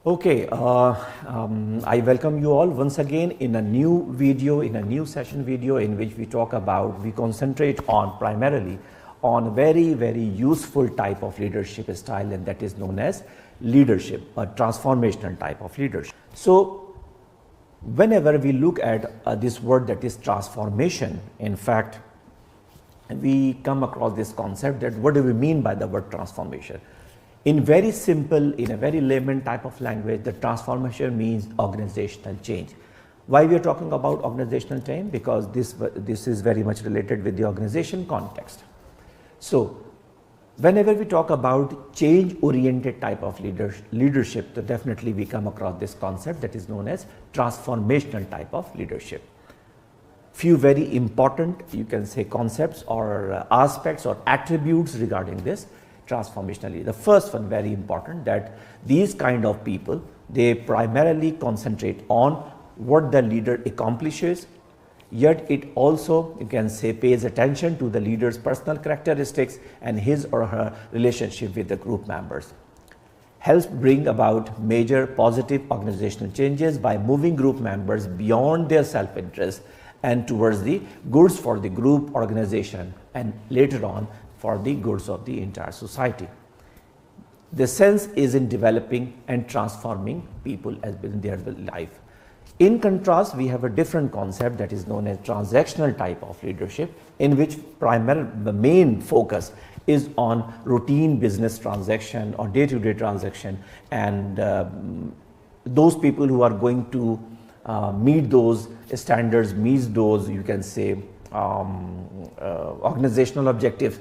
Okay, I welcome you all once again in a new video, in a new session video in which we concentrate on primarily on very useful type of leadership style, and that is known as leadership, a transformational type of leadership. So whenever we look at this word that is transformation, in fact, we come across this concept that what do we mean by the word transformation? In very simple, in a very layman type of language, the transformation means organizational change. Why we are talking about organizational change? Because this is very much related with the organization context. So whenever we talk about change-oriented type of leadership, then definitely we come across this concept that is known as transformational type of leadership. Few very important, you can say, concepts or aspects or attributes regarding this transformationally. The first one, very important, that these kind of people, they primarily concentrate on what the leader accomplishes, yet it also, you can say, pays attention to the leader's personal characteristics and his or her relationship with the group members. Helps bring about major positive organizational changes by moving group members beyond their self-interest and towards the goods for the group organization, and later on for the goods of the entire society. The sense is in developing and transforming people as in their life. In contrast, we have a different concept that is known as transactional type of leadership, in which the main focus is on routine business transaction or day-to-day transaction, and those people who are going to meet those standards, meet those, you can say, organizational objectives,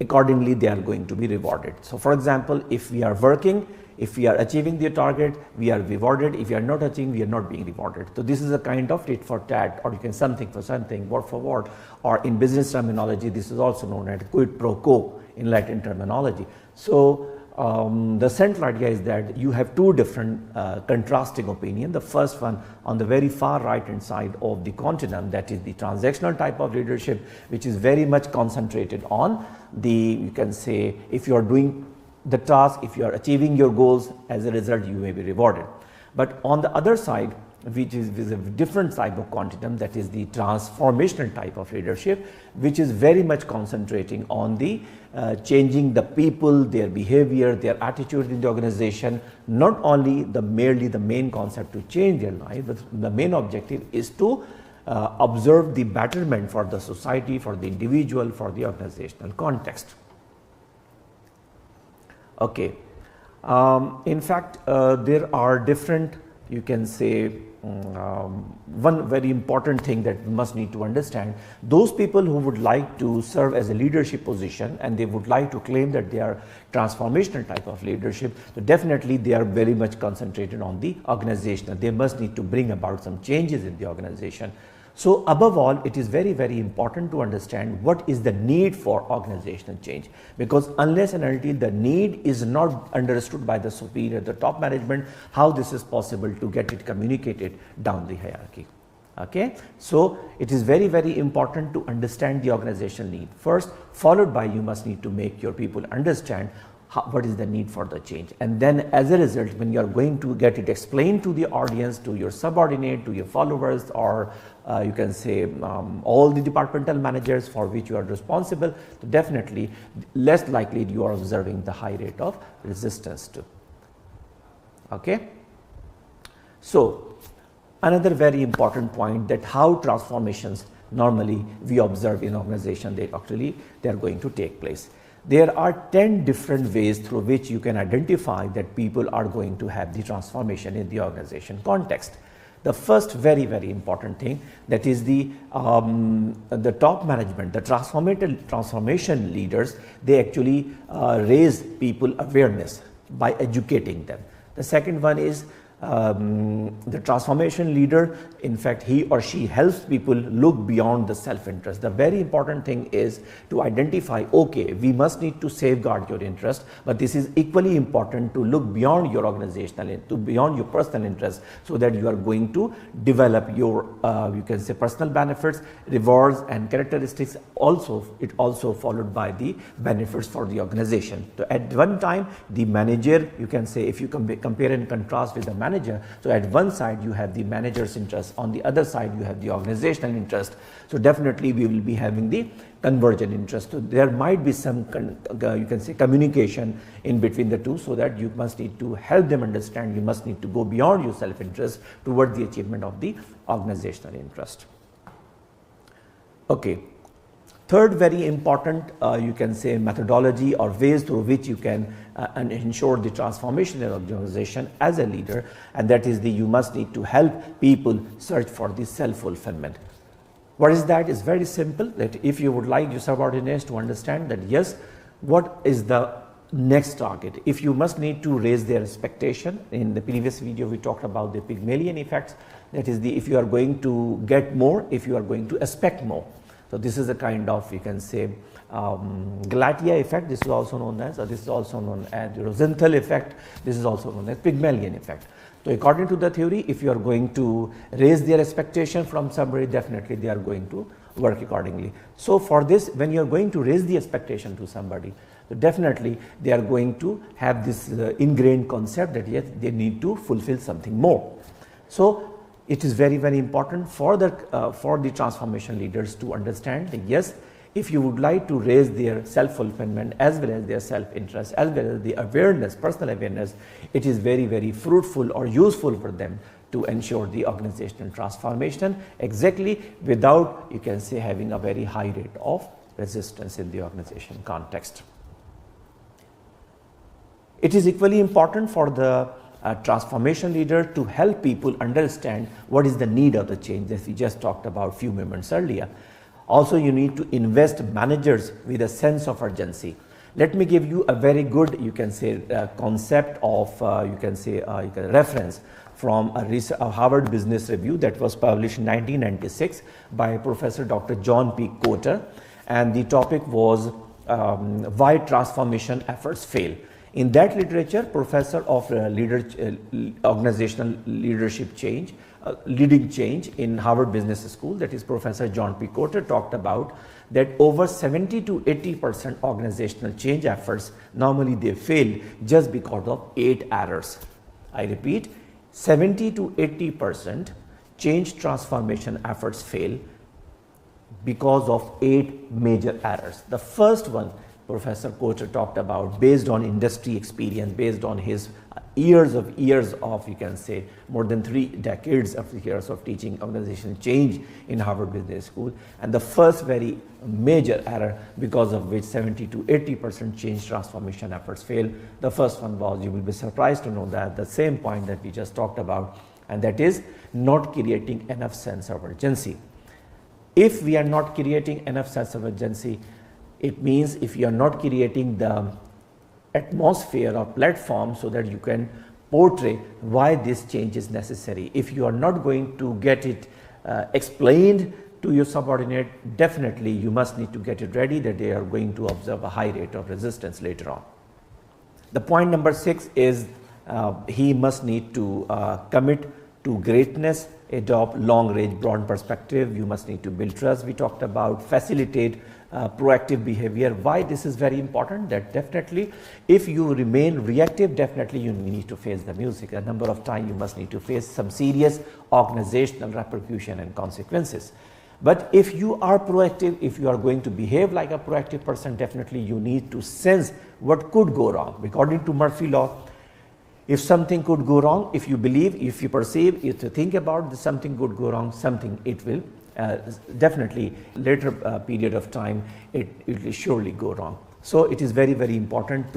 accordingly they are going to be rewarded. So for example, if we are working, if we are achieving the target, we are rewarded. If we are not achieving, we are not being rewarded. So this is a kind of tit for tat, or you can something for something, word for word, or in business terminology, this is also known as quid pro quo in Latin terminology. So the central idea is that you have two different contrasting opinions. The first one on the very far right hand side of the continuum, that is the transactional type of leadership, which is very much concentrated on the, you can say, if you are doing the task, if you are achieving your goals, as a result you may be rewarded. But on the other side, which is a different type of continuum, that is the transformational type of leadership, which is very much concentrating on the changing the people, their behavior, their attitude in the organization. Not only merely the main concept to change their life, but the main objective is to observe the betterment for the society, for the individual, for the organizational context. Okay, in fact, there are different, you can say, one very important thing that we must need to understand: those people who would like to serve as a leadership position and they would like to claim that they are transformational type of leadership, so definitely they are very much concentrated on the organization. They must need to bring about some changes in the organization. So above all, it is very important to understand what is the need for organizational change, because unless and until the need is not understood by the superior, the top management, how this is possible to get it communicated down the hierarchy. Okay, so it is very important to understand the organizational need first, followed by you must need to make your people understand what is the need for the change, and then as a result, when you are going to get it explained to the audience, to your subordinate, to your followers, or you can say all the departmental managers for which you are responsible, so definitely less likely you are observing the high rate of resistance to. Okay, so another very important point, that how transformations normally we observe in organization, they are going to take place. There are 10 different ways through which you can identify that people are going to have the transformation in the organization context. The first very important thing, that is the top management, the transformation leaders, they actually raise people awareness by educating them. The second one is the transformation leader, in fact, he or she helps people look beyond the self-interest. The very important thing is to identify, okay, we must need to safeguard your interest, but this is equally important to look beyond your organizational, beyond your personal interest, so that you are going to develop your, you can say, personal benefits, rewards and characteristics. Also, it also followed by the benefits for the organization. So at one time, the manager, you can say, if you compare and contrast with the manager, so at one side you have the manager's interest, on the other side you have the organizational interest. So definitely we will be having the convergent interest. So there might be some you can say communication in between the two, so that you must need to help them understand, you must need to go beyond your self-interest toward the achievement of the organizational interest. Okay. Third very important, you can say, methodology or ways through which you can ensure the transformation in an organization as a leader, and that is you must need to help people search for the self-fulfillment. What is that? It's very simple, that if you would like your subordinates to understand that, yes, what is the next target? If you must need to raise their expectation, in the previous video we talked about the Pygmalion effects, that is if you are going to get more, if you are going to expect more. So this is a kind of, you can say, Galatea effect. This is also known as, this is also known as the Rosenthal effect. This is also known as Pygmalion effect. So according to the theory, if you are going to raise their expectation from somebody, definitely they are going to work accordingly. So for this, when you are going to raise the expectation to somebody, so definitely they are going to have this ingrained concept that yes, they need to fulfill something more. So it is very, very important for the transformation leaders to understand that yes, if you would like to raise their self-fulfillment as well as their self-interest, as well as the awareness, personal awareness, it is very, very fruitful or useful for them to ensure the organizational transformation, exactly without, you can say, having a very high rate of resistance in the organization context. It is equally important for the transformation leader to help people understand what is the need of the change, as we just talked about a few moments earlier. Also, you need to invest managers with a sense of urgency. Let me give you a very good, you can say, concept of, you can say, reference from a Harvard Business Review that was published in 1996 by Professor Dr. John P. Cotter, and the topic was why transformation efforts fail. In that literature, professor of organizational leadership change, leading change in Harvard Business School, that is Professor John P. Cotter, talked about that over 70 to 80% organizational change efforts, normally they fail just because of 8 errors. I repeat, 70 to 80% change transformation efforts fail because of 8 major errors. The first one, Professor Cotter talked about, based on industry experience, based on his years of, you can say, more than 3 decades of years of teaching organizational change in Harvard Business School. And the first very major error because of which 70 to 80% change transformation efforts fail, the first one was, you will be surprised to know that, the same point that we just talked about, and that is not creating enough sense of urgency. If we are not creating enough sense of urgency, it means if you are not creating the atmosphere or platform so that you can portray why this change is necessary, if you are not going to get it explained to your subordinate, definitely you must need to get it ready that they are going to observe a high rate of resistance later on. The point number 6 is he must need to commit to greatness, adopt long-range broad perspective, you must need to build trust, we talked about, facilitate proactive behavior. Why this is very important? That definitely if you remain reactive, definitely you need to face the music. A number of times you must need to face some serious organizational repercussion and consequences. But if you are proactive, if you are going to behave like a proactive person, definitely you need to sense what could go wrong. According to Murphy law, if something could go wrong, if you believe, if you perceive, if you think about that something could go wrong, something it will definitely later period of time it will surely go wrong. So it is very, very important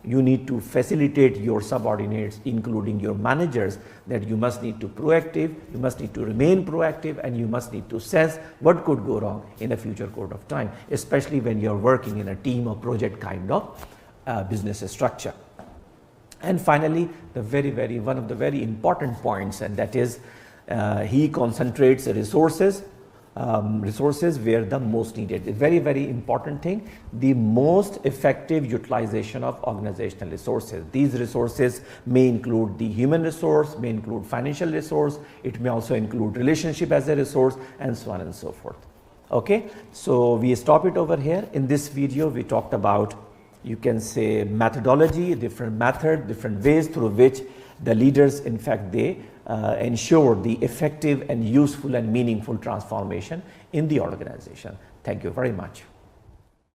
you need to facilitate your subordinates, including your managers, that you must need to proactive, you must need to remain proactive, and you must need to sense what could go wrong in a future course of time, especially when you are working in a team or project kind of business structure. And finally, one of the very important points, and that is he concentrates resources where the most needed. A very important thing, the most effective utilization of organizational resources. These resources may include the human resource, may include financial resource, it may also include relationship as a resource, and so on and so forth. Okay, so we stop it over here. In this video, we talked about, you can say, methodology, different method, different ways through which the leaders, in fact, they ensure the effective and useful and meaningful transformation in the organization. Thank you very much.